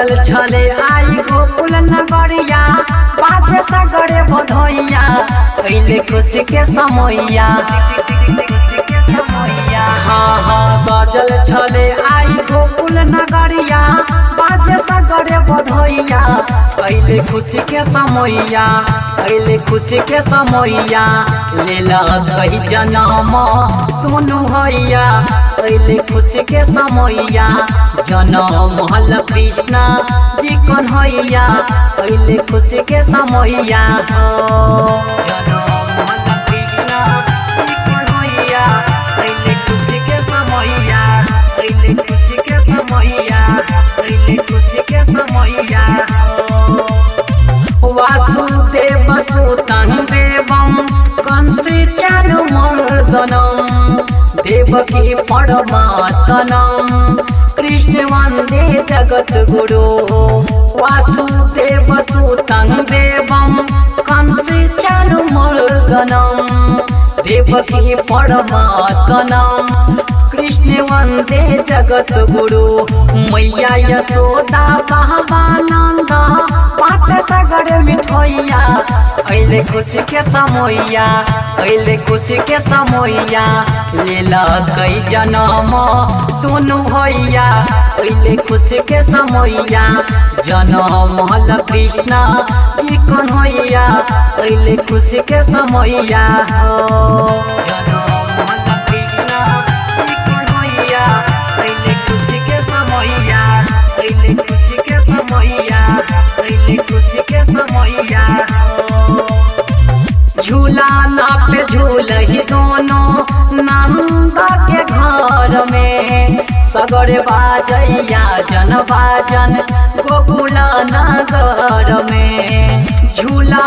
सजल छले आई गोकुल नगरिया, बाजे सगरे बधैया, कैले खुशी के समैया। हाँ हाँ सजल छले आई गोकुल नगरिया, बाजे सगरे बधैया, कैले खुशी के समैया, कैले खुशी के समैया। लेला कही जनम दोनों हैया, कैले खुशी के समैया। जनम हल कृष्ण जी कन्हैया, कैले खुशी के समैया। वासुदेव सुतं देवं कंसी चारुमर्दनं, देवकी परमात्मनं कृष्ण वंदे जगद्गुरु। वासुदेव सुतं देवं कंसी चारुमर्दनं, देवकी परमात्मनं कृष्ण वंदे जगद्गुरु। मैया यशोदा बहवानंद पाठ सगर मिठैया, कैले खुशी के समैया, कैले खुशी के समैया। लेला कई जनम दोनों भैया, कैले खुशी के समैया। जनम हल कृष्ण जी कन्हैया, कैले खुशी के समैया। झूला पे झूलही दोनों नंदा के घर में, सगरे बाजैया जन बाजन गोकुल नगर में। झूला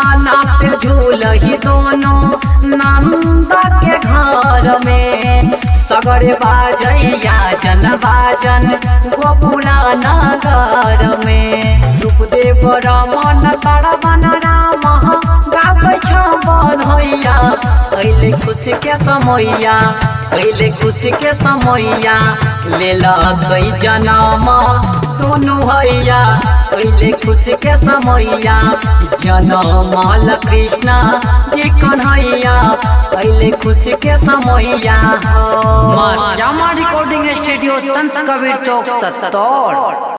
पे झूलही दोनों नंदा के घर में, सगरे बाजैया जन बाजन गोकुल नगर में। रूपदेव रमन सरवन राम गाबै छ बधैया, कैले खुशी के समैया, कैले खुशी के समैया। लेला कई जनम दोनों हैया, कैले खुशी के समैया। जनम हल कृष्ण जी कन्हैया, कैले खुशी के समैया। मां श्यामा रिकॉर्डिंग स्टूडियो संत कबीर चौक 70।